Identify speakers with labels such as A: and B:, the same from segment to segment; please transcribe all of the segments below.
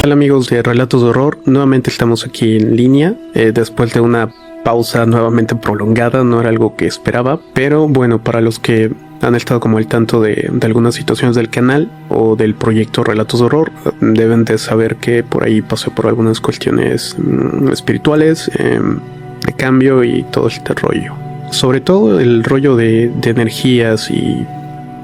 A: Hola amigos de Relatos de Horror, nuevamente estamos aquí en línea, después de una pausa nuevamente prolongada, no era algo que esperaba, pero bueno, para los que han estado como al tanto de algunas situaciones del canal o del proyecto Relatos de Horror, deben de saber que por ahí pasé por algunas cuestiones espirituales, de cambio y todo este rollo. Sobre todo el rollo de energías y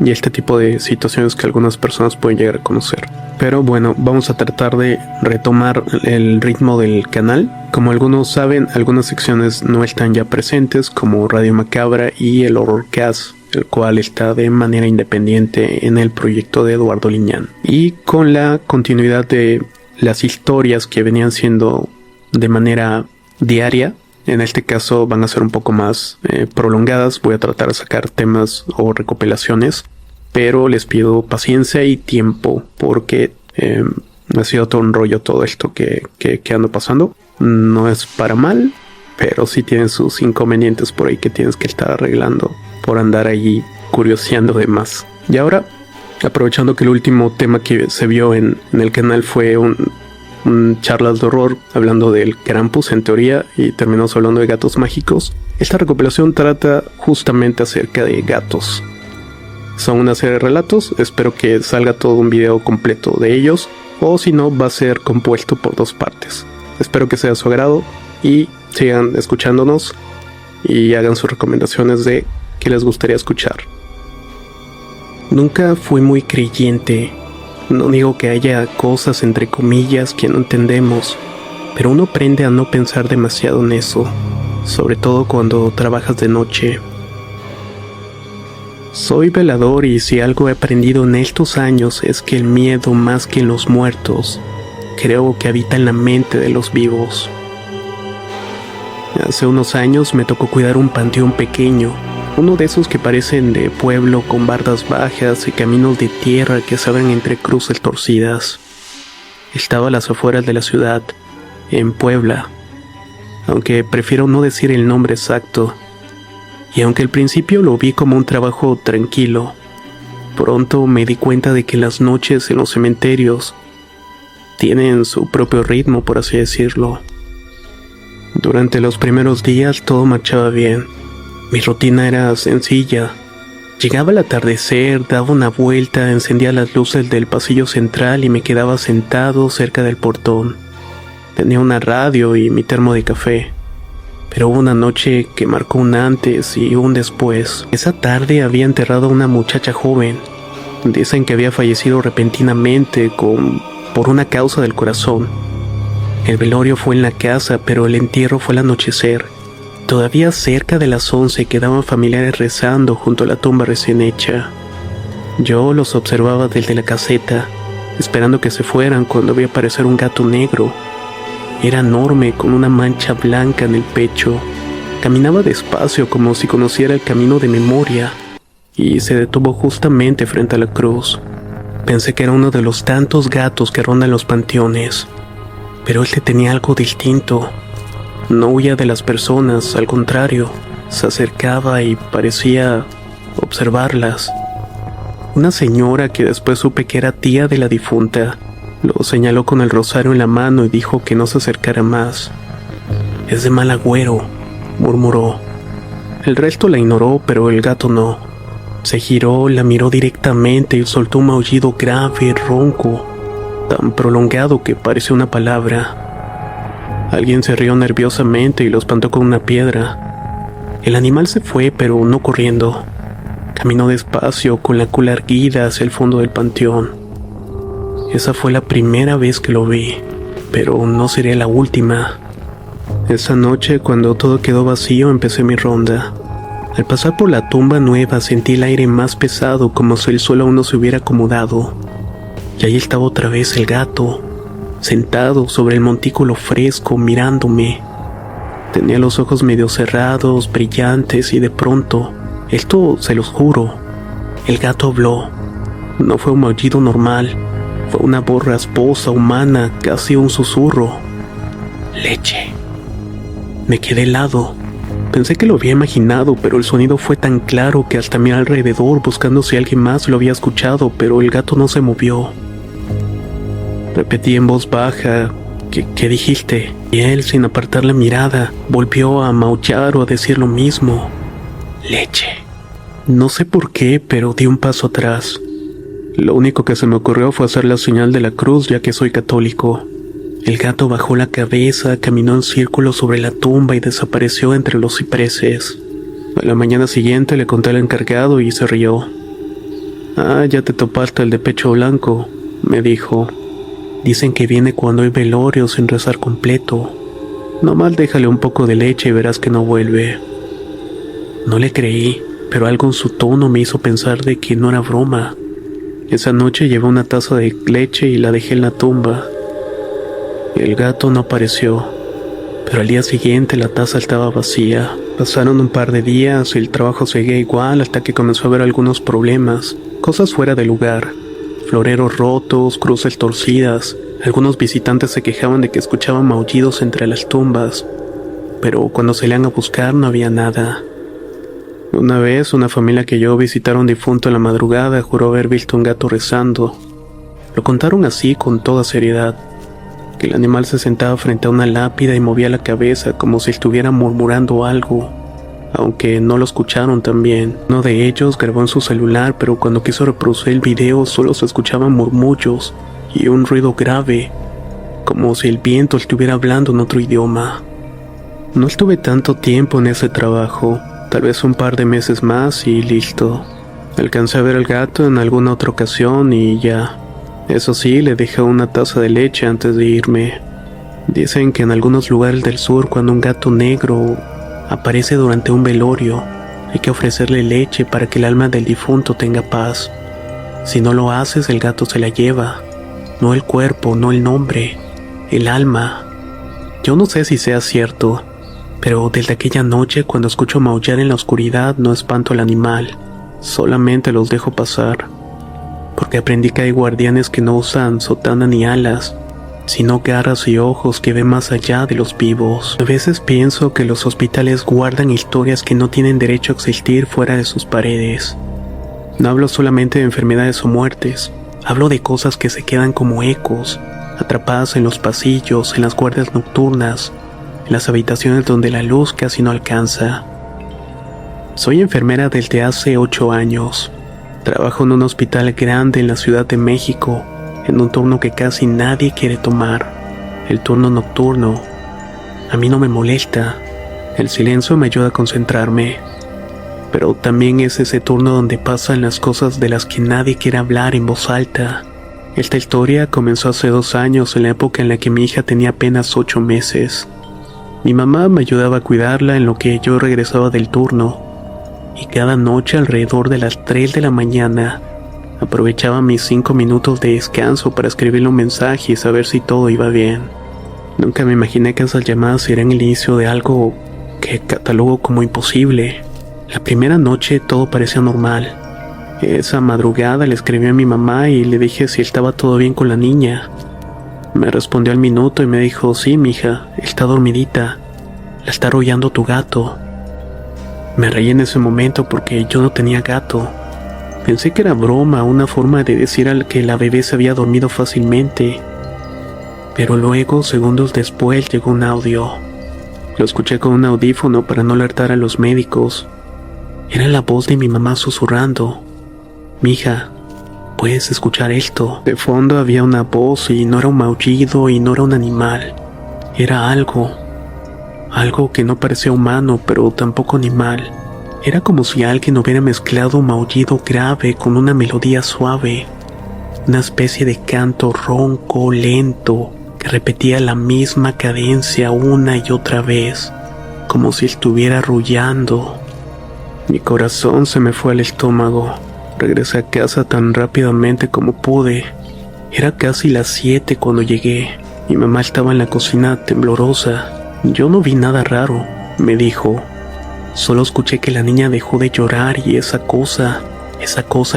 A: este tipo de situaciones que algunas personas pueden llegar a conocer. Pero bueno, vamos a tratar de retomar el ritmo del canal. Como algunos saben, algunas secciones no están ya presentes, como Radio Macabra y el Horrorcast, el cual está de manera independiente en el proyecto de Eduardo Liñán. Y con la continuidad de las historias que venían siendo de manera diaria, en este caso van a ser un poco más prolongadas. Voy a tratar de sacar temas o recopilaciones, pero les pido paciencia y tiempo porque ha sido todo un rollo todo esto que ando pasando. No es para mal, pero sí tienen sus inconvenientes por ahí que tienes que estar arreglando por andar ahí curioseando de más. Y ahora, aprovechando que el último tema que se vio en el canal fue un charlas de horror hablando del Krampus en teoría, y terminamos hablando de gatos mágicos. Esta recopilación trata justamente acerca de gatos. Son una serie de relatos, espero que salga todo un video completo de ellos, o si no va a ser compuesto por dos partes. Espero que sea de su agrado y sigan escuchándonos y hagan sus recomendaciones de qué les gustaría escuchar. Nunca fui muy creyente. No digo que haya cosas entre comillas que no entendemos, pero uno aprende a no pensar demasiado en eso, sobre todo cuando trabajas de noche. Soy velador y si algo he aprendido en estos años es que el miedo, más que en los muertos, creo que habita en la mente de los vivos. Hace unos años me tocó cuidar un panteón pequeño, uno de esos que parecen de pueblo con bardas bajas y caminos de tierra que se abren entre cruces torcidas. Estaba a las afueras de la ciudad, en Puebla, aunque prefiero no decir el nombre exacto. Y aunque al principio lo vi como un trabajo tranquilo, pronto me di cuenta de que las noches en los cementerios tienen su propio ritmo, por así decirlo. Durante los primeros días todo marchaba bien. Mi rutina era sencilla. Llegaba al atardecer, daba una vuelta, encendía las luces del pasillo central y me quedaba sentado cerca del portón. Tenía una radio y mi termo de café. Pero hubo una noche que marcó un antes y un después. Esa tarde había enterrado a una muchacha joven. Dicen que había fallecido repentinamente por una causa del corazón. El velorio fue en la casa, pero el entierro fue al anochecer. Todavía cerca de las 11 quedaban familiares rezando junto a la tumba recién hecha. Yo los observaba desde la caseta, esperando que se fueran cuando vi aparecer un gato negro. Era enorme, con una mancha blanca en el pecho. Caminaba despacio como si conociera el camino de memoria, y se detuvo justamente frente a la cruz. Pensé que era uno de los tantos gatos que rondan los panteones, pero este tenía algo distinto. No huía de las personas, al contrario, se acercaba y parecía observarlas. Una señora que después supe que era tía de la difunta, lo señaló con el rosario en la mano y dijo que no se acercara más. «Es de mal agüero», murmuró. El resto la ignoró, pero el gato no. Se giró, la miró directamente y soltó un maullido grave, ronco, tan prolongado que pareció una palabra. Alguien se rió nerviosamente y lo espantó con una piedra. El animal se fue, pero no corriendo. Caminó despacio, con la cola erguida hacia el fondo del panteón. Esa fue la primera vez que lo vi, pero no sería la última. Esa noche, cuando todo quedó vacío, empecé mi ronda. Al pasar por la tumba nueva, sentí el aire más pesado, como si el suelo aún no se hubiera acomodado. Y ahí estaba otra vez el gato, sentado sobre el montículo fresco, mirándome. Tenía los ojos medio cerrados, brillantes, y de pronto, esto se los juro, el gato habló. No fue un maullido normal. Fue una voz rasposa, humana, casi un susurro. «Leche». Me quedé helado. Pensé que lo había imaginado, pero el sonido fue tan claro que hasta miré alrededor buscando si alguien más lo había escuchado, pero el gato no se movió. Repetí en voz baja, ¿qué dijiste? Y él, sin apartar la mirada, volvió a maullar o a decir lo mismo. Leche. No sé por qué, pero di un paso atrás. Lo único que se me ocurrió fue hacer la señal de la cruz, ya que soy católico. El gato bajó la cabeza, caminó en círculos sobre la tumba y desapareció entre los cipreses. A la mañana siguiente le conté al encargado y se rió. Ah, ya te topaste el de pecho blanco, me dijo. Dicen que viene cuando hay velorio sin rezar completo. Nomás déjale un poco de leche y verás que no vuelve. No le creí, pero algo en su tono me hizo pensar de que no era broma. Esa noche llevé una taza de leche y la dejé en la tumba. El gato no apareció, pero al día siguiente la taza estaba vacía. Pasaron un par de días y el trabajo seguía igual hasta que comenzó a haber algunos problemas, cosas fuera de lugar. Floreros rotos, cruces torcidas. Algunos visitantes se quejaban de que escuchaban maullidos entre las tumbas, pero cuando salían a buscar no había nada. Una vez, una familia que yo visitaron a un difunto en la madrugada juró haber visto un gato rezando. Lo contaron así con toda seriedad, que el animal se sentaba frente a una lápida y movía la cabeza como si estuviera murmurando algo, aunque no lo escucharon tan bien. Uno de ellos grabó en su celular, pero cuando quiso reproducir el video solo se escuchaban murmullos y un ruido grave, como si el viento estuviera hablando en otro idioma. No estuve tanto tiempo en ese trabajo, tal vez un par de meses más y listo. Alcancé a ver al gato en alguna otra ocasión y ya. Eso sí, le dejé una taza de leche antes de irme. Dicen que en algunos lugares del sur, cuando un gato negro aparece durante un velorio, hay que ofrecerle leche para que el alma del difunto tenga paz. Si no lo haces, el gato se la lleva. No el cuerpo, no el nombre, el alma. Yo no sé si sea cierto, pero desde aquella noche, cuando escucho maullar en la oscuridad, no espanto al animal, solamente los dejo pasar. Porque aprendí que hay guardianes que no usan sotana ni alas, sino garras y ojos que ven más allá de los vivos. A veces pienso que los hospitales guardan historias que no tienen derecho a existir fuera de sus paredes. No hablo solamente de enfermedades o muertes, hablo de cosas que se quedan como ecos, atrapadas en los pasillos, en las guardias nocturnas, en las habitaciones donde la luz casi no alcanza. Soy enfermera desde hace 8 años. Trabajo en un hospital grande en la Ciudad de México, en un turno que casi nadie quiere tomar, el turno nocturno. A mí no me molesta, el silencio me ayuda a concentrarme, pero también es ese turno donde pasan las cosas de las que nadie quiere hablar en voz alta. Esta historia comenzó hace 2 años, en la época en la que mi hija tenía apenas 8 meses. Mi mamá me ayudaba a cuidarla en lo que yo regresaba del turno. Y cada noche alrededor de las 3 de la mañana aprovechaba mis 5 minutos de descanso para escribirle un mensaje y saber si todo iba bien. Nunca me imaginé que esas llamadas serían el inicio de algo que catalogo como imposible. La primera noche todo parecía normal. Esa madrugada le escribí a mi mamá y le dije si estaba todo bien con la niña. Me respondió al minuto y me dijo: sí, mija, está dormidita, la está arrullando tu gato. Me reí en ese momento porque yo no tenía gato. Pensé que era broma, una forma de decir al que la bebé se había dormido fácilmente. Pero luego, segundos después, llegó un audio. Lo escuché con un audífono para no alertar a los médicos. Era la voz de mi mamá susurrando: mija, ¿puedes escuchar esto? De fondo había una voz y no era un maullido y no era un animal. Era algo que no parecía humano, pero tampoco animal. Era como si alguien hubiera mezclado un maullido grave con una melodía suave, una especie de canto ronco, lento, que repetía la misma cadencia una y otra vez, como si estuviera arrullando. Mi corazón se me fue al estómago. Regresé a casa tan rápidamente como pude. Era casi las 7 cuando llegué. Mi mamá estaba en la cocina temblorosa. Yo no vi nada raro, me dijo. Solo escuché que la niña dejó de llorar y esa cosa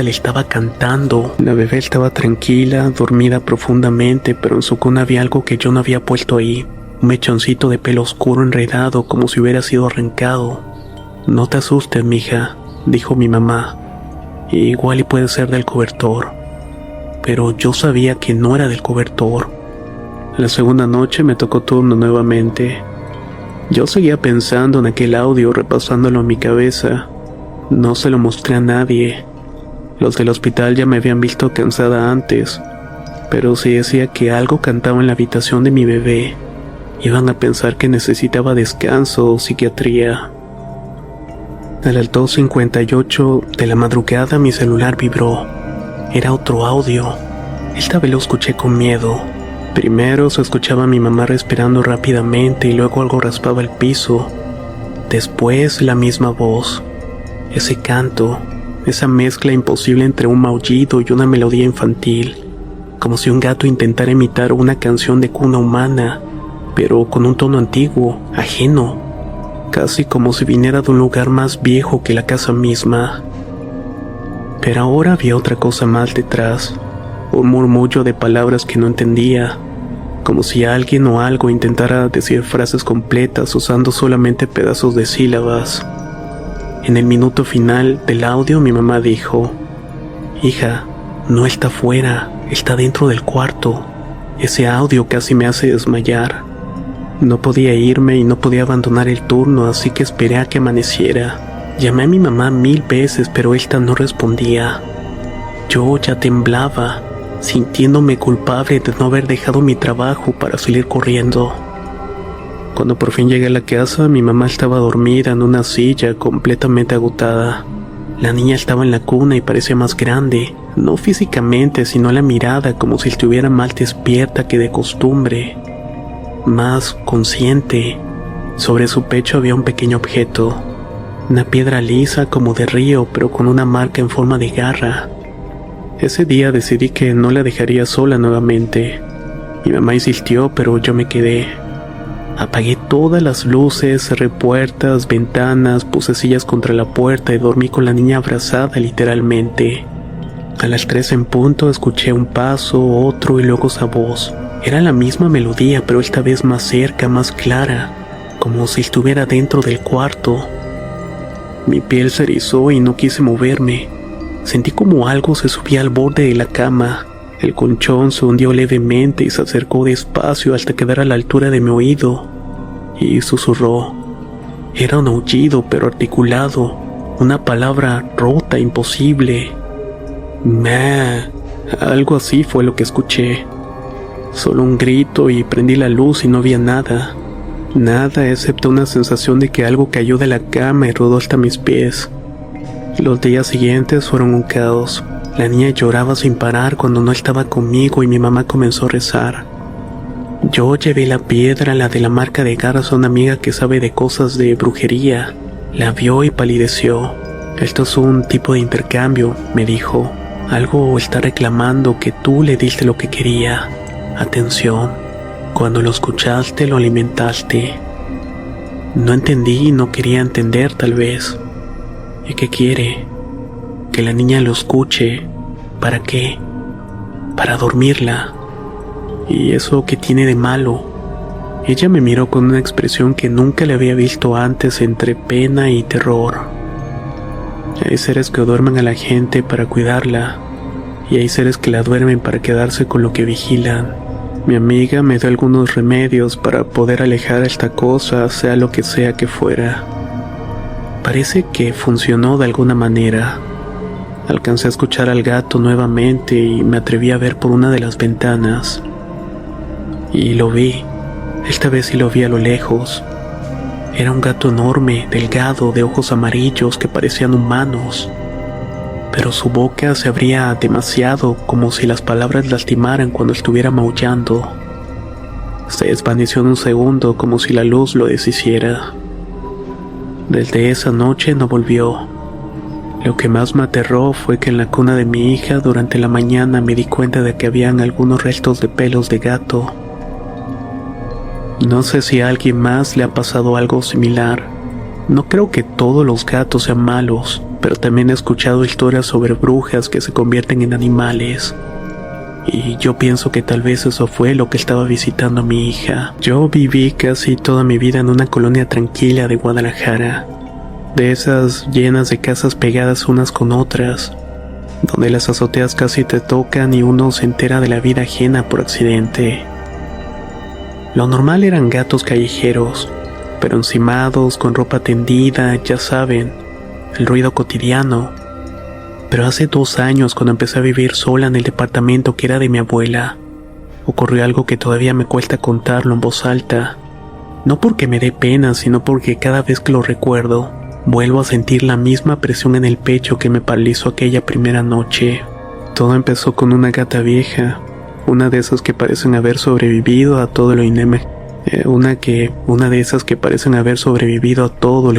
A: le estaba cantando. La bebé estaba tranquila, dormida profundamente, pero en su cuna había algo que yo no había puesto ahí. Un mechoncito de pelo oscuro enredado como si hubiera sido arrancado. No te asustes, mija, dijo mi mamá. Igual y puede ser del cobertor. pero yo sabía que no era del cobertor. La segunda noche me tocó turno nuevamente. Yo seguía pensando en aquel audio, repasándolo en mi cabeza. No se lo mostré a nadie. Los del hospital ya me habían visto cansada antes, pero si decía que algo cantaba en la habitación de mi bebé, iban a pensar que necesitaba descanso o psiquiatría. A las 2:58 de la madrugada mi celular vibró. Era otro audio. Esta vez lo escuché con miedo. Primero se escuchaba a mi mamá respirando rápidamente y luego algo raspaba el piso. Después la misma voz. Ese canto, esa mezcla imposible entre un maullido y una melodía infantil, como si un gato intentara imitar una canción de cuna humana, pero con un tono antiguo, ajeno, casi como si viniera de un lugar más viejo que la casa misma. Pero ahora había otra cosa más detrás, un murmullo de palabras que no entendía, como si alguien o algo intentara decir frases completas usando solamente pedazos de sílabas. En el minuto final del audio mi mamá dijo: «Hija, no está afuera, está dentro del cuarto». Ese audio casi me hace desmayar. No podía irme y no podía abandonar el turno, así que esperé a que amaneciera. Llamé a mi mamá 1000 veces, pero esta no respondía. Yo ya temblaba, sintiéndome culpable de no haber dejado mi trabajo para salir corriendo. Cuando por fin llegué a la casa, mi mamá estaba dormida en una silla, completamente agotada. La niña estaba en la cuna y parecía más grande, no físicamente, sino la mirada, como si estuviera más despierta que de costumbre, más consciente. Sobre su pecho había un pequeño objeto, una piedra lisa como de río, pero con una marca en forma de garra. Ese día decidí que no la dejaría sola nuevamente. Mi mamá insistió, pero yo me quedé. Apagué todas las luces, cerré puertas, ventanas, puse sillas contra la puerta y dormí con la niña abrazada literalmente. A las 3 en punto escuché un paso, otro y luego esa voz. Era la misma melodía, pero esta vez más cerca, más clara, como si estuviera dentro del cuarto. Mi piel se erizó y no quise moverme. Sentí como algo se subía al borde de la cama. El colchón se hundió levemente y se acercó despacio hasta quedar a la altura de mi oído. Y susurró. Era un aullido, pero articulado. Una palabra rota, imposible. «Ma». Algo así fue lo que escuché. Solo un grito y prendí la luz y no había nada. Nada excepto una sensación de que algo cayó de la cama y rodó hasta mis pies. Los días siguientes fueron un caos. La niña lloraba sin parar cuando no estaba conmigo y mi mamá comenzó a rezar. Yo llevé la piedra, la de la marca de garras, a una amiga que sabe de cosas de brujería. La vio y palideció. «Esto es un tipo de intercambio», me dijo. «Algo está reclamando que tú le diste lo que quería. Atención, cuando lo escuchaste lo alimentaste». No entendí y no quería entender tal vez. ¿Y qué quiere? Que la niña lo escuche. ¿Para qué? Para dormirla. ¿Y eso qué tiene de malo? Ella me miró con una expresión que nunca le había visto antes, entre pena y terror. Hay seres que duermen a la gente para cuidarla, y hay seres que la duermen para quedarse con lo que vigilan. Mi amiga me dio algunos remedios para poder alejar a esta cosa, sea lo que sea que fuera. Parece que funcionó de alguna manera. Alcancé a escuchar al gato nuevamente y me atreví a ver por una de las ventanas. Y lo vi. Esta vez sí lo vi a lo lejos. Era un gato enorme, delgado, de ojos amarillos que parecían humanos. Pero su boca se abría demasiado, como si las palabras lastimaran cuando estuviera maullando. Se desvaneció en un segundo, como si la luz lo deshiciera. Desde esa noche no volvió. Lo que más me aterró fue que en la cuna de mi hija durante la mañana me di cuenta de que habían algunos restos de pelos de gato. No sé si a alguien más le ha pasado algo similar. No creo que todos los gatos sean malos, pero también he escuchado historias sobre brujas que se convierten en animales. Y yo pienso que tal vez eso fue lo que estaba visitando a mi hija. Yo viví casi toda mi vida en una colonia tranquila de Guadalajara, de esas llenas de casas pegadas unas con otras. donde las azoteas casi te tocan y uno se entera de la vida ajena por accidente. Lo normal eran gatos callejeros, pero encimados, con ropa tendida, ya saben, el ruido cotidiano. Pero hace 2 años, cuando empecé a vivir sola en el departamento que era de mi abuela, ocurrió algo que todavía me cuesta contarlo en voz alta. No porque me dé pena, sino porque cada vez que lo recuerdo, vuelvo a sentir la misma presión en el pecho que me paralizó aquella primera noche. Todo empezó con una gata vieja, una de esas que parecen haber sobrevivido a todo lo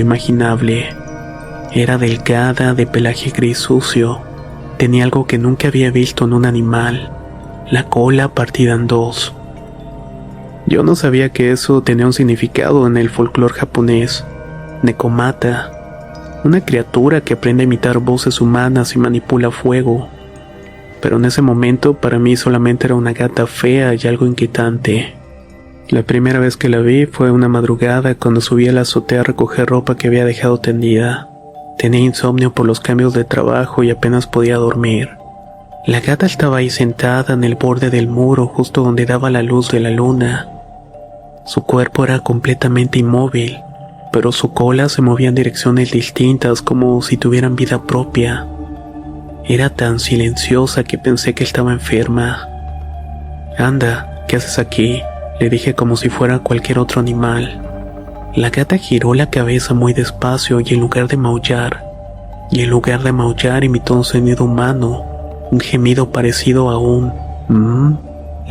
A: imaginable. Era delgada, de pelaje gris sucio. Tenía algo que nunca había visto en un animal: la cola partida en 2. Yo no sabía que eso tenía un significado en el folclore japonés. Nekomata, una criatura que aprende a imitar voces humanas y manipula fuego. Pero en ese momento para mí solamente era una gata fea y algo inquietante. La primera vez que la vi fue una madrugada cuando subí a la azotea a recoger ropa que había dejado tendida. Tenía insomnio por los cambios de trabajo y apenas podía dormir. La gata estaba ahí sentada en el borde del muro justo donde daba la luz de la luna. Su cuerpo era completamente inmóvil, pero su cola se movía en direcciones distintas como si tuvieran vida propia. Era tan silenciosa que pensé que estaba enferma. «Anda, ¿qué haces aquí?», le dije como si fuera cualquier otro animal. La gata giró la cabeza muy despacio y en lugar de maullar imitó un sonido humano, un gemido parecido a un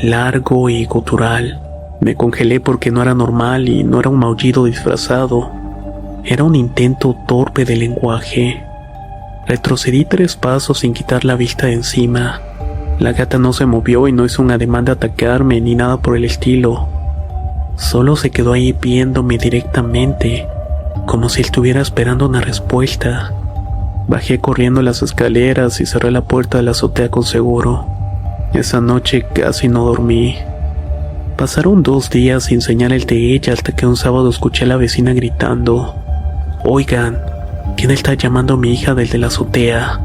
A: largo y gutural. Me congelé porque no era normal y no era un maullido disfrazado. Era un intento torpe de lenguaje. Retrocedí 3 pasos sin quitar la vista de encima. La gata no se movió y no hizo un ademán de atacarme ni nada por el estilo. Solo se quedó ahí viéndome directamente, como si estuviera esperando una respuesta. Bajé corriendo las escaleras y cerré la puerta de la azotea con seguro. Esa noche casi no dormí. Pasaron 2 días sin señales de ella hasta que un sábado escuché a la vecina gritando: «Oigan, ¿quién está llamando a mi hija desde la azotea?».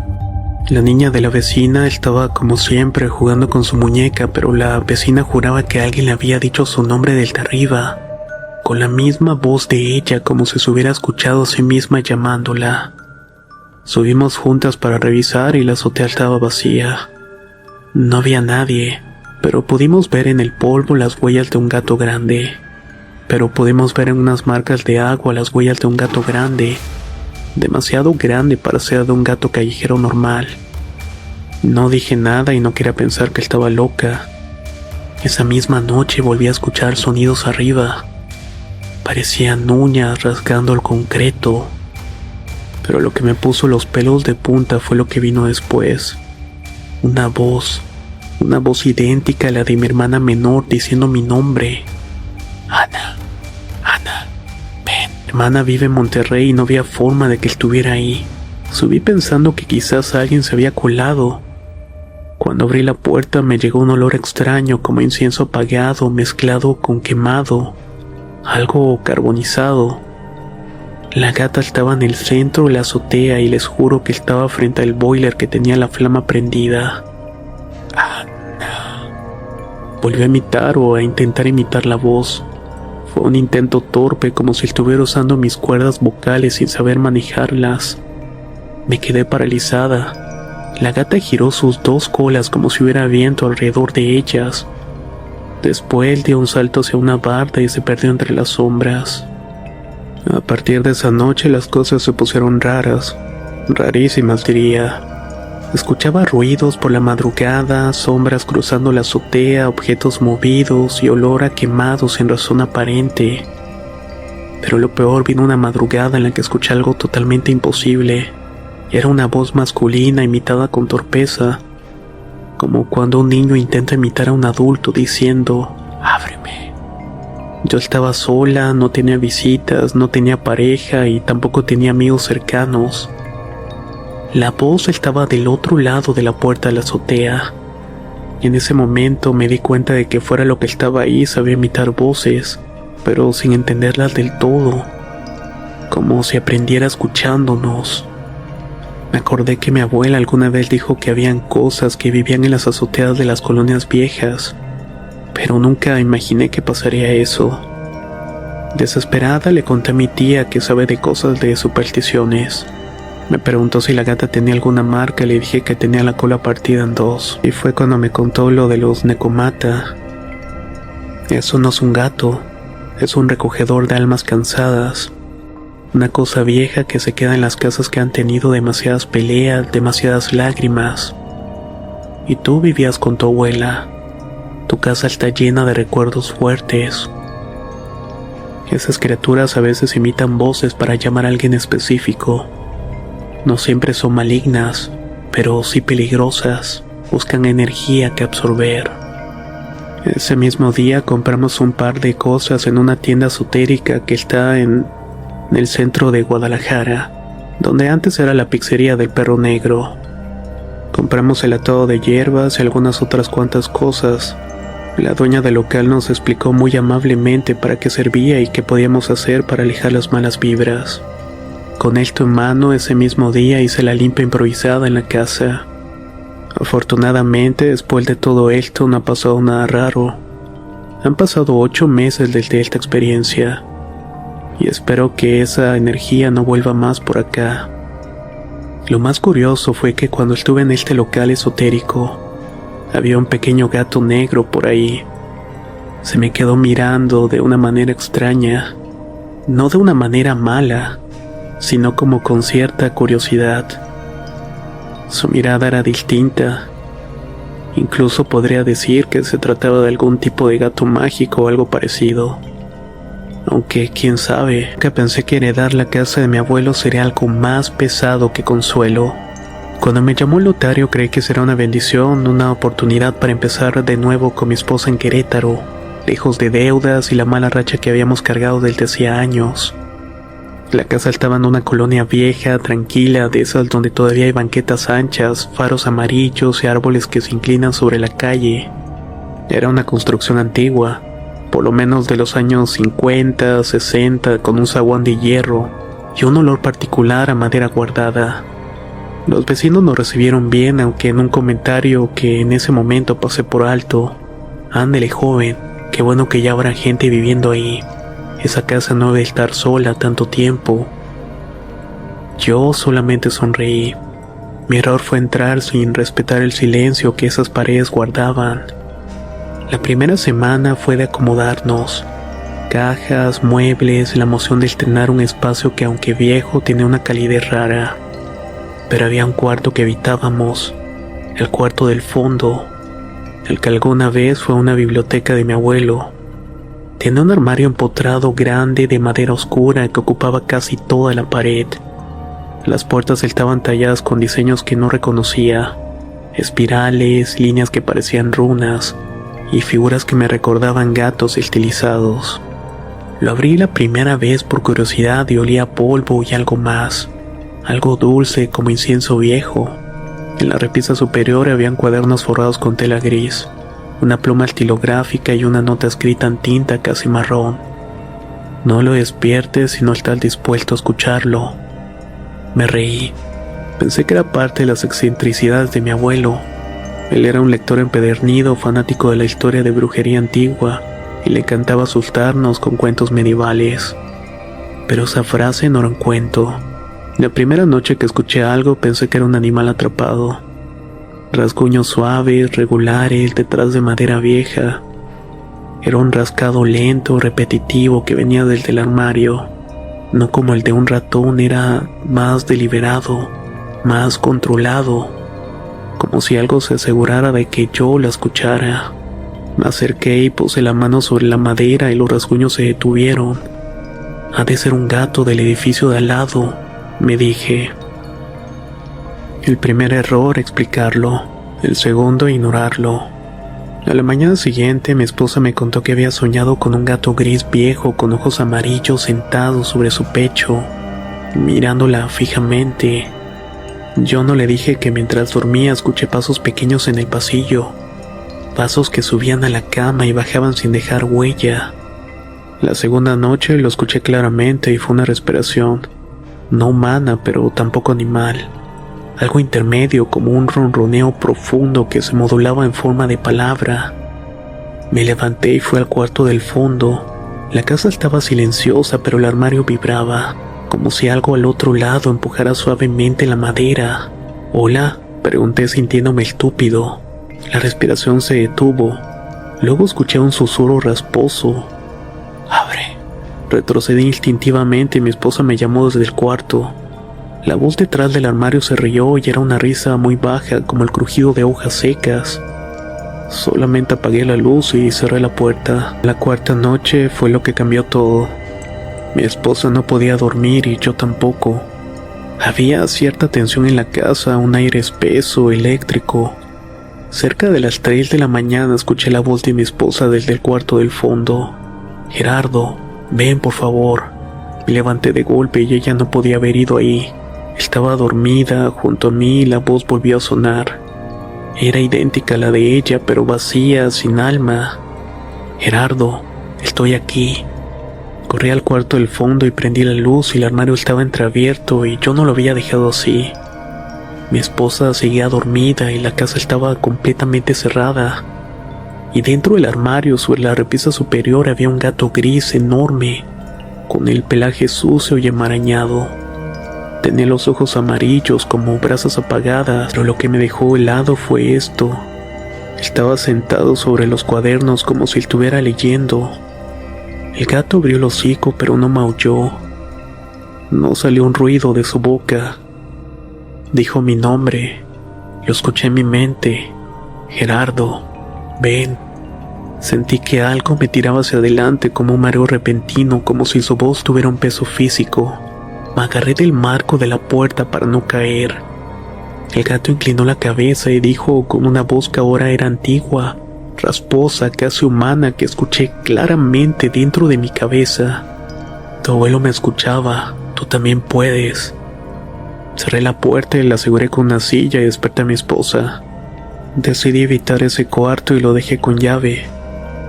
A: La niña de la vecina estaba como siempre jugando con su muñeca, pero la vecina juraba que alguien le había dicho su nombre desde arriba, con la misma voz de ella, como si se hubiera escuchado a sí misma llamándola. Subimos juntas para revisar y la azotea estaba vacía. No había nadie, pero pudimos ver en el polvo las huellas de un gato grande. Pudimos ver en unas marcas de agua las huellas de un gato grande, demasiado grande para ser de un gato callejero normal. No dije nada y no quería pensar que estaba loca. Esa misma noche volví a escuchar sonidos arriba. Parecían uñas rasgando el concreto. Pero lo que me puso los pelos de punta fue lo que vino después. Una voz idéntica a la de mi hermana menor diciendo mi nombre. Ana, ven. Mi hermana vive en Monterrey y no había forma de que estuviera ahí. Subí pensando que quizás alguien se había colado. Cuando abrí la puerta me llegó un olor extraño como incienso apagado mezclado con quemado, algo carbonizado. La gata estaba en el centro de la azotea y les juro que estaba frente al boiler que tenía la flama prendida. Volví a imitar o a intentar imitar la voz. Fue un intento torpe, como si estuviera usando mis cuerdas vocales sin saber manejarlas. Me quedé paralizada. La gata giró sus 2 colas como si hubiera viento alrededor de ellas. Después dio un salto hacia una barda y se perdió entre las sombras. A partir de esa noche las cosas se pusieron raras, rarísimas diría. Escuchaba ruidos por la madrugada, sombras cruzando la azotea, objetos movidos y olor a quemado sin razón aparente. Pero lo peor vino una madrugada en la que escuché algo totalmente imposible. Era una voz masculina imitada con torpeza, como cuando un niño intenta imitar a un adulto diciendo: «Ábreme». Yo estaba sola, no tenía visitas, no tenía pareja y tampoco tenía amigos cercanos. La voz estaba del otro lado de la puerta de la azotea. Y en ese momento me di cuenta de que fuera lo que estaba ahí sabía imitar voces, pero sin entenderlas del todo, como si aprendiera escuchándonos. Me acordé que mi abuela alguna vez dijo que habían cosas que vivían en las azoteas de las colonias viejas, pero nunca imaginé que pasaría eso. Desesperada le conté a mi tía que sabe de cosas de supersticiones. Me preguntó si la gata tenía alguna marca y le dije que tenía la cola partida en dos. Y fue cuando me contó lo de los Nekomata. Eso no es un gato, es un recogedor de almas cansadas. Una cosa vieja que se queda en las casas que han tenido demasiadas peleas, demasiadas lágrimas. Y tú vivías con tu abuela. Tu casa está llena de recuerdos fuertes. Esas criaturas a veces imitan voces para llamar a alguien específico. No siempre son malignas, pero sí peligrosas. Buscan energía que absorber. Ese mismo día compramos un par de cosas en una tienda esotérica que está en el centro de Guadalajara, donde antes era la pizzería del Perro Negro. Compramos el atado de hierbas y algunas otras cuantas cosas. La dueña del local nos explicó muy amablemente para qué servía y qué podíamos hacer para alejar las malas vibras. Con esto en mano, ese mismo día hice la limpia improvisada en la casa. Afortunadamente, después de todo esto no ha pasado nada raro. Han pasado 8 meses desde esta experiencia y espero que esa energía no vuelva más por acá. Lo más curioso fue que cuando estuve en este local esotérico, había un pequeño gato negro por ahí. Se me quedó mirando de una manera extraña, no de una manera mala, sino como con cierta curiosidad. Su mirada era distinta. Incluso podría decir que se trataba de algún tipo de gato mágico o algo parecido. Aunque, quién sabe, que pensé que heredar la casa de mi abuelo sería algo más pesado que consuelo. Cuando me llamó el notario creí que será una bendición, una oportunidad para empezar de nuevo con mi esposa en Querétaro, lejos de deudas y la mala racha que habíamos cargado desde hacía años. La casa estaba en una colonia vieja, tranquila, de esas donde todavía hay banquetas anchas, faros amarillos y árboles que se inclinan sobre la calle. Era una construcción antigua, por lo menos de los años 50, 60, con un zaguán de hierro y un olor particular a madera guardada. Los vecinos nos recibieron bien, aunque en un comentario que en ese momento pasé por alto: ándele joven, qué bueno que ya habrá gente viviendo ahí. Esa casa no debe estar sola tanto tiempo. Yo solamente sonreí. Mi error fue entrar sin respetar el silencio que esas paredes guardaban. La primera semana fue de acomodarnos. Cajas, muebles, la emoción de estrenar un espacio que, aunque viejo, tenía una calidez rara. Pero había un cuarto que evitábamos, el cuarto del fondo, el que alguna vez fue una biblioteca de mi abuelo. Tenía un armario empotrado grande de madera oscura que ocupaba casi toda la pared. Las puertas estaban talladas con diseños que no reconocía, espirales, líneas que parecían runas y figuras que me recordaban gatos estilizados. Lo abrí la primera vez por curiosidad y olía a polvo y algo más. Algo dulce como incienso viejo. En la repisa superior habían cuadernos forrados con tela gris, una pluma estilográfica y una nota escrita en tinta casi marrón. No lo despiertes si no estás dispuesto a escucharlo. Me reí. Pensé que era parte de las excentricidades de mi abuelo. Él era un lector empedernido, fanático de la historia de brujería antigua, y le encantaba asustarnos con cuentos medievales. Pero esa frase no era un cuento. La primera noche que escuché algo pensé que era un animal atrapado. Rasguños suaves, regulares, detrás de madera vieja. Era un rascado lento, repetitivo que venía desde el armario. No como el de un ratón, era más deliberado, más controlado. Como si algo se asegurara de que yo la escuchara. Me acerqué y puse la mano sobre la madera y los rasguños se detuvieron. Ha de ser un gato del edificio de al lado, me dije. El primer error, explicarlo. El segundo, ignorarlo. A la mañana siguiente, mi esposa me contó que había soñado con un gato gris viejo con ojos amarillos sentado sobre su pecho, mirándola fijamente. Yo no le dije que mientras dormía escuché pasos pequeños en el pasillo, pasos que subían a la cama y bajaban sin dejar huella. La segunda noche lo escuché claramente y fue una respiración. No humana, pero tampoco animal. algo intermedio como un ronroneo profundo que se modulaba en forma de palabra. Me levanté y fui al cuarto del fondo. La casa estaba silenciosa, pero el armario vibraba, como si algo al otro lado empujara suavemente la madera. «Hola», pregunté sintiéndome estúpido. La respiración se detuvo. Luego escuché un susurro rasposo. «Abre». Retrocedí instintivamente y mi esposa me llamó desde el cuarto. La voz detrás del armario se rió y era una risa muy baja, como el crujido de hojas secas. Solamente apagué la luz y cerré la puerta. La cuarta noche fue lo que cambió todo. Mi esposa no podía dormir y yo tampoco. Había cierta tensión en la casa, un aire espeso, eléctrico. Cerca de las 3 de la mañana escuché la voz de mi esposa desde el cuarto del fondo. «Gerardo, ven por favor». Me levanté de golpe y ella no podía haber ido ahí. Estaba dormida junto a mí y la voz volvió a sonar. Era idéntica a la de ella, pero vacía, sin alma. «Gerardo, estoy aquí». Corrí al cuarto del fondo y prendí la luz y el armario estaba entreabierto y yo no lo había dejado así. Mi esposa seguía dormida y la casa estaba completamente cerrada. Y dentro del armario, sobre la repisa superior, había un gato gris enorme, con el pelaje sucio y enmarañado. Tenía los ojos amarillos como brasas apagadas, pero lo que me dejó helado fue esto. Estaba sentado sobre los cuadernos como si estuviera leyendo. El gato abrió el hocico, pero no maulló. No salió un ruido de su boca. Dijo mi nombre. Lo escuché en mi mente. «Gerardo, ven». Sentí que algo me tiraba hacia adelante como un mareo repentino, como si su voz tuviera un peso físico. Me agarré del marco de la puerta para no caer. El gato inclinó la cabeza y dijo con una voz que ahora era antigua, rasposa, casi humana, que escuché claramente dentro de mi cabeza. «Tu abuelo me escuchaba, tú también puedes». Cerré la puerta y la aseguré con una silla y desperté a mi esposa. Decidí evitar ese cuarto y lo dejé con llave.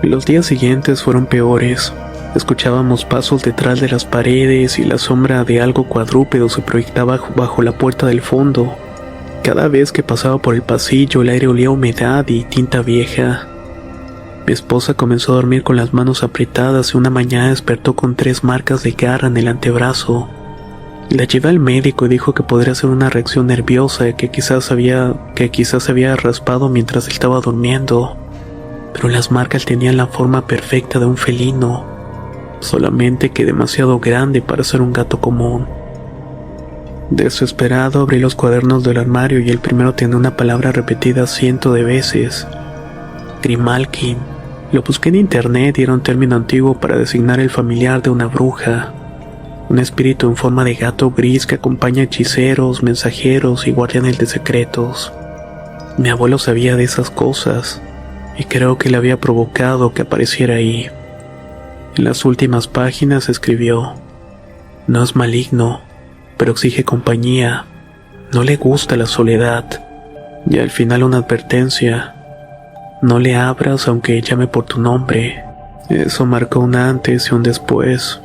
A: Los días siguientes fueron peores. Escuchábamos pasos detrás de las paredes y la sombra de algo cuadrúpedo se proyectaba bajo la puerta del fondo. Cada vez que pasaba por el pasillo, el aire olía a humedad y tinta vieja. Mi esposa comenzó a dormir con las manos apretadas y una mañana despertó con 3 marcas de garra en el antebrazo. La llevé al médico y dijo que podría ser una reacción nerviosa que quizás se había raspado mientras estaba durmiendo. Pero las marcas tenían la forma perfecta de un felino, solamente que demasiado grande para ser un gato común. Desesperado abrí los cuadernos del armario y el primero tenía una palabra repetida cientos de veces: Grimalkin. Lo busqué en internet y era un término antiguo para designar el familiar de una bruja, un espíritu en forma de gato gris que acompaña a hechiceros, mensajeros y guardianes de secretos. Mi abuelo sabía de esas cosas y creo que le había provocado que apareciera ahí. En las últimas páginas escribió: «No es maligno, pero exige compañía. No le gusta la soledad». Y al final una advertencia: «No le abras aunque llame por tu nombre». Eso marcó un antes y un después.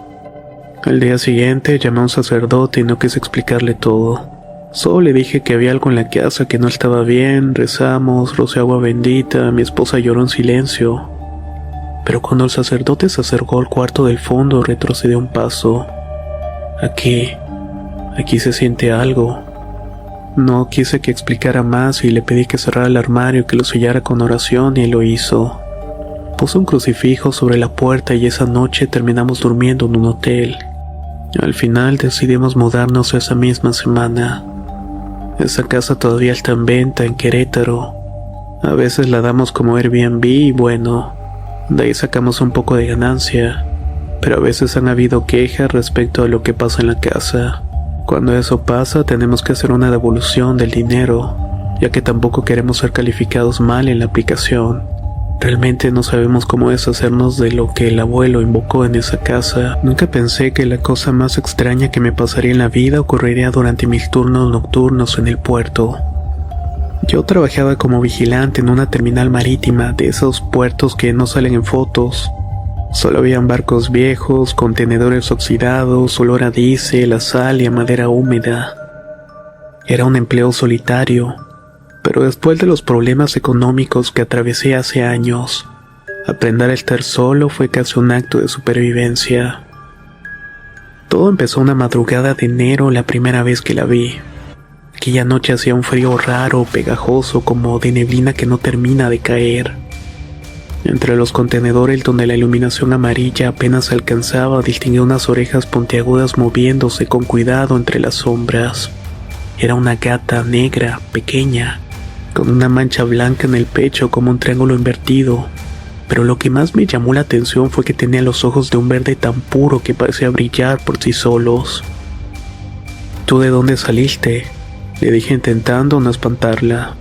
A: Al día siguiente llamé a un sacerdote y no quise explicarle todo. Solo le dije que había algo en la casa que no estaba bien, rezamos, rocé agua bendita, mi esposa lloró en silencio. Pero cuando el sacerdote se acercó al cuarto del fondo, retrocedió un paso. Aquí se siente algo. No quise que explicara más y le pedí que cerrara el armario y que lo sellara con oración, y él lo hizo. Puso un crucifijo sobre la puerta y esa noche terminamos durmiendo en un hotel. Al final decidimos mudarnos esa misma semana. Esa casa todavía está en venta en Querétaro. A veces la damos como Airbnb y bueno, de ahí sacamos un poco de ganancia, pero a veces han habido quejas respecto a lo que pasa en la casa. Cuando eso pasa, tenemos que hacer una devolución del dinero, ya que tampoco queremos ser calificados mal en la aplicación. Realmente no sabemos cómo deshacernos de lo que el abuelo invocó en esa casa. Nunca pensé que la cosa más extraña que me pasaría en la vida ocurriría durante mis turnos nocturnos en el puerto. Yo trabajaba como vigilante en una terminal marítima de esos puertos que no salen en fotos. Solo habían barcos viejos, contenedores oxidados, olor a diésel, a sal y a madera húmeda. Era un empleo solitario, pero después de los problemas económicos que atravesé hace años, aprender a estar solo fue casi un acto de supervivencia. Todo empezó una madrugada de enero, la primera vez que la vi. Aquella noche hacía un frío raro, pegajoso, como de neblina que no termina de caer. Entre los contenedores donde la iluminación amarilla apenas alcanzaba, distinguí unas orejas puntiagudas moviéndose con cuidado entre las sombras. Era una gata negra, pequeña, con una mancha blanca en el pecho como un triángulo invertido. Pero lo que más me llamó la atención fue que tenía los ojos de un verde tan puro que parecía brillar por sí solos. ¿Tú de dónde saliste?, le dije intentando no espantarla.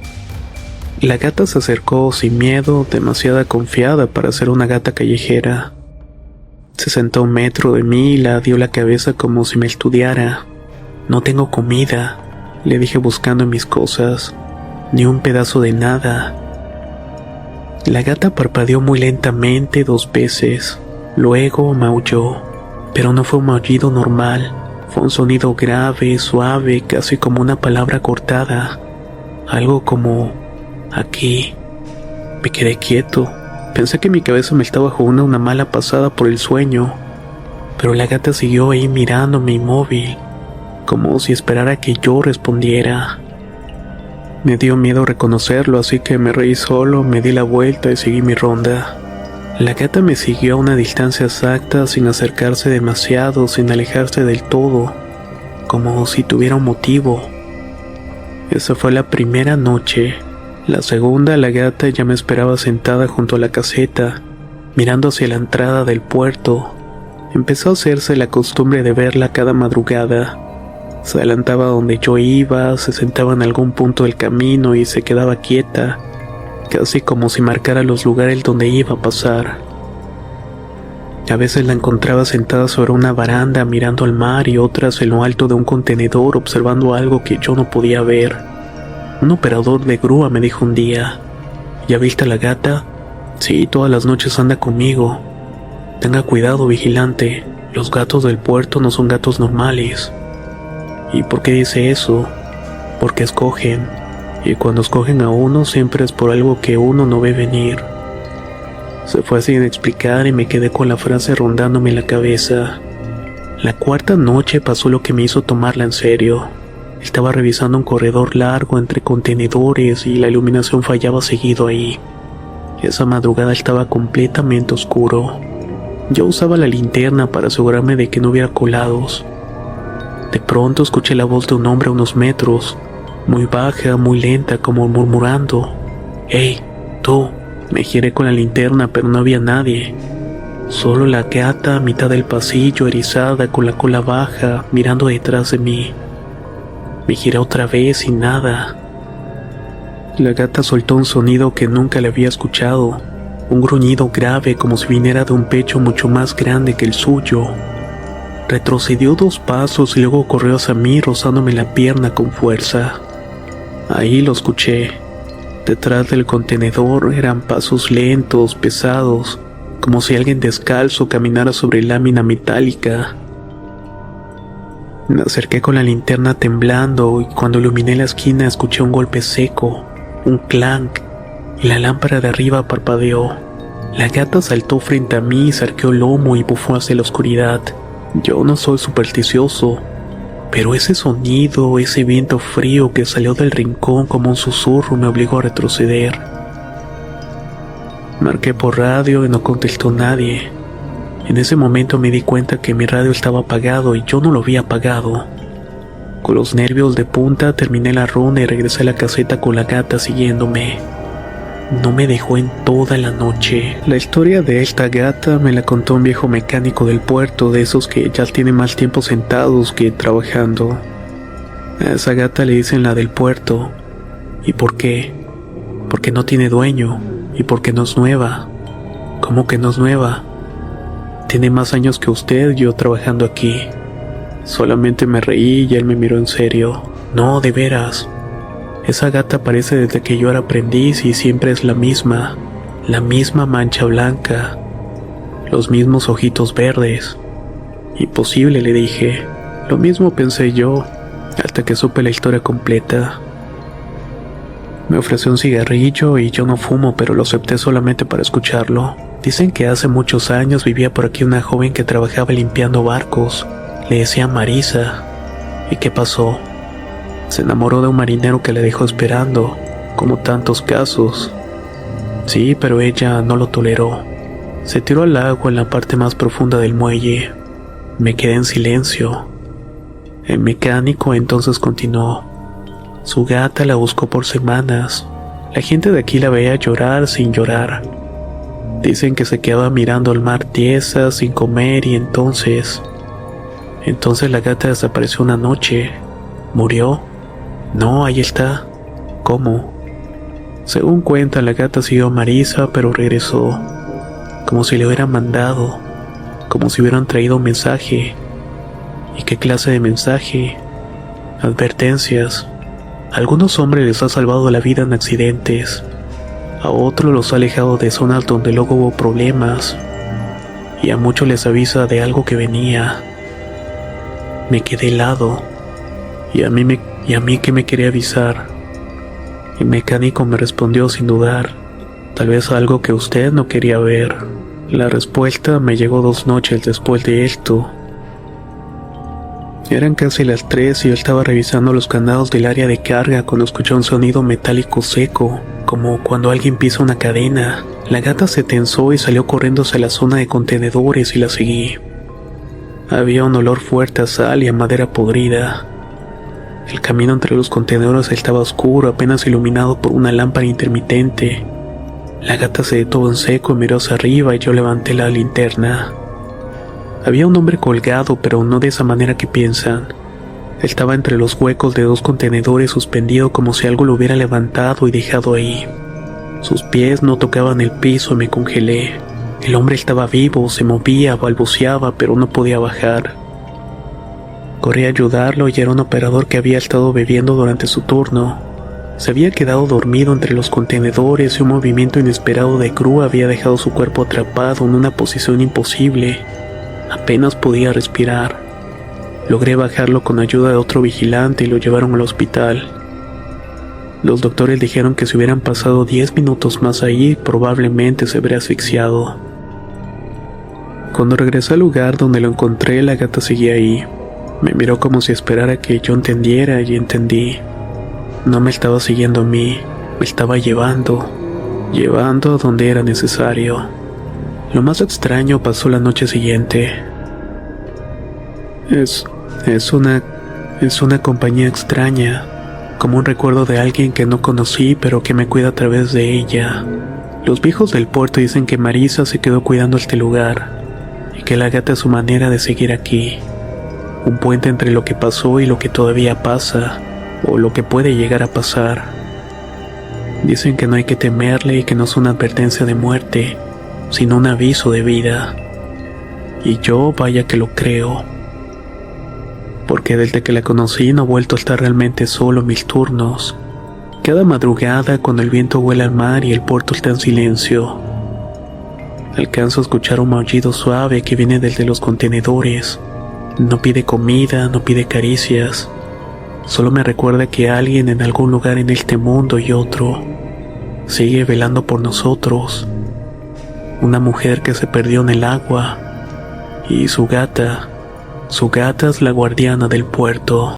A: La gata se acercó sin miedo, demasiado confiada para ser una gata callejera. Se sentó a 1 metro de mí y la dio la cabeza como si me estudiara. No tengo comida, le dije buscando en mis cosas. Ni un pedazo de nada. La gata parpadeó muy lentamente 2 veces. Luego maulló, pero no fue un maullido normal. Fue un sonido grave, suave, casi como una palabra cortada. Algo como aquí. Me quedé quieto. Pensé que mi cabeza me estaba jugando una mala pasada por el sueño, pero la gata siguió ahí mirándome inmóvil, como si esperara que yo respondiera. Me dio miedo reconocerlo, así que me reí solo, me di la vuelta y seguí mi ronda. La gata me siguió a una distancia exacta, sin acercarse demasiado, sin alejarse del todo, como si tuviera un motivo. Esa fue la primera noche. La segunda, la gata ya me esperaba sentada junto a la caseta, mirando hacia la entrada del puerto. Empezó a hacerse la costumbre de verla cada madrugada. Se adelantaba donde yo iba, se sentaba en algún punto del camino y se quedaba quieta, casi como si marcara los lugares donde iba a pasar. A veces la encontraba sentada sobre una baranda mirando al mar y otras en lo alto de un contenedor observando algo que yo no podía ver. Un operador de grúa me dijo un día: ¿ya viste a la gata? Sí, todas las noches anda conmigo. Tenga cuidado, vigilante, los gatos del puerto no son gatos normales. ¿Y por qué dice eso? Porque escogen, y cuando escogen a uno siempre es por algo que uno no ve venir. Se fue sin explicar y me quedé con la frase rondándome en la cabeza. La cuarta noche pasó lo que me hizo tomarla en serio. Estaba revisando un corredor largo entre contenedores y la iluminación fallaba seguido ahí. Esa madrugada estaba completamente oscuro. Yo usaba la linterna para asegurarme de que no hubiera colados. De pronto escuché la voz de un hombre a unos metros, muy baja, muy lenta, como murmurando: «¡Hey, tú!». Me giré con la linterna, pero no había nadie. Solo la gata a mitad del pasillo, erizada, con la cola baja, mirando detrás de mí. Me giré otra vez y nada. La gata soltó un sonido que nunca le había escuchado, un gruñido grave como si viniera de un pecho mucho más grande que el suyo. Retrocedió 2 pasos y luego corrió hacia mí rozándome la pierna con fuerza. Ahí lo escuché. Detrás del contenedor eran pasos lentos, pesados, como si alguien descalzo caminara sobre lámina metálica. Me acerqué con la linterna temblando y cuando iluminé la esquina escuché un golpe seco, un clank, y la lámpara de arriba parpadeó. La gata saltó frente a mí, se arqueó el lomo y bufó hacia la oscuridad. Yo no soy supersticioso, pero ese sonido, ese viento frío que salió del rincón como un susurro me obligó a retroceder. Marqué por radio y no contestó nadie. En ese momento me di cuenta que mi radio estaba apagado y yo no lo había apagado. Con los nervios de punta terminé la ronda y regresé a la caseta con la gata siguiéndome. No me dejó en toda la noche. La historia de esta gata me la contó un viejo mecánico del puerto, de esos que ya tienen más tiempo sentados que trabajando. A esa gata le dicen la del puerto. ¿Y por qué? Porque no tiene dueño y porque no es nueva. ¿Cómo que no es nueva? Tiene más años que usted y yo trabajando aquí. Solamente me reí y él me miró en serio. No, de veras. Esa gata aparece desde que yo era aprendiz y siempre es la misma mancha blanca, los mismos ojitos verdes. Imposible, le dije. Lo mismo pensé yo. Hasta hasta que supe la historia completa. Me ofreció un cigarrillo y yo no fumo, pero lo acepté solamente para escucharlo. Dicen que hace muchos años vivía por aquí una joven que trabajaba limpiando barcos. Le decían Marisa. ¿Y qué pasó? Se enamoró de un marinero que le dejó esperando, como tantos casos. Sí, pero ella no lo toleró. Se tiró al agua en la parte más profunda del muelle. Me quedé en silencio. El mecánico entonces continuó. Su gata la buscó por semanas. La gente de aquí la veía llorar sin llorar. Dicen que se quedaba mirando al mar tiesa, sin comer, y entonces la gata desapareció una noche. ¿Murió? No, ahí está. ¿Cómo? Según cuenta, la gata siguió a Marisa, pero regresó. Como si le hubieran mandado. Como si hubieran traído un mensaje. ¿Y qué clase de mensaje? Advertencias. A algunos hombres les ha salvado la vida en accidentes. A otros los ha alejado de zonas donde luego hubo problemas. Y a muchos les avisa de algo que venía. Me quedé helado. ¿Y a mí qué me quería avisar? El mecánico me respondió sin dudar. Tal vez algo que usted no quería ver. La respuesta me llegó 2 noches después de esto. Eran casi las 3 y yo estaba revisando los candados del área de carga cuando escuché un sonido metálico seco, como cuando alguien pisa una cadena. La gata se tensó y salió corriendo hacia la zona de contenedores y la seguí. Había un olor fuerte a sal y a madera podrida. El camino entre los contenedores estaba oscuro, apenas iluminado por una lámpara intermitente. La gata se detuvo en seco y miró hacia arriba y yo levanté la linterna. Había un hombre colgado, pero no de esa manera que piensan. Estaba entre los huecos de 2 contenedores suspendido como si algo lo hubiera levantado y dejado ahí. Sus pies no tocaban el piso y me congelé. El hombre estaba vivo, se movía, balbuceaba, pero no podía bajar. Corrí a ayudarlo y era un operador que había estado bebiendo durante su turno. Se había quedado dormido entre los contenedores y un movimiento inesperado de grúa había dejado su cuerpo atrapado en una posición imposible. Apenas podía respirar. Logré bajarlo con ayuda de otro vigilante y lo llevaron al hospital. Los doctores dijeron que si hubieran pasado 10 minutos más ahí, probablemente se habría asfixiado. Cuando regresé al lugar donde lo encontré, la gata seguía ahí. Me miró como si esperara que yo entendiera y entendí. No me estaba siguiendo a mí, me estaba llevando a donde era necesario. Lo más extraño pasó la noche siguiente. Es una compañía extraña, como un recuerdo de alguien que no conocí pero que me cuida a través de ella. Los viejos del puerto dicen que Marisa se quedó cuidando este lugar y que la gata es su manera de seguir aquí. Un puente entre lo que pasó y lo que todavía pasa, o lo que puede llegar a pasar. Dicen que no hay que temerle y que no es una advertencia de muerte, sino un aviso de vida. Y yo vaya que lo creo. Porque desde que la conocí no he vuelto a estar realmente solo en mis turnos. Cada madrugada, cuando el viento huele al mar y el puerto está en silencio, alcanzo a escuchar un maullido suave que viene desde los contenedores. No pide comida, no pide caricias. Solo me recuerda que alguien en algún lugar en este mundo y otro sigue velando por nosotros. Una mujer que se perdió en el agua y su gata es la guardiana del puerto.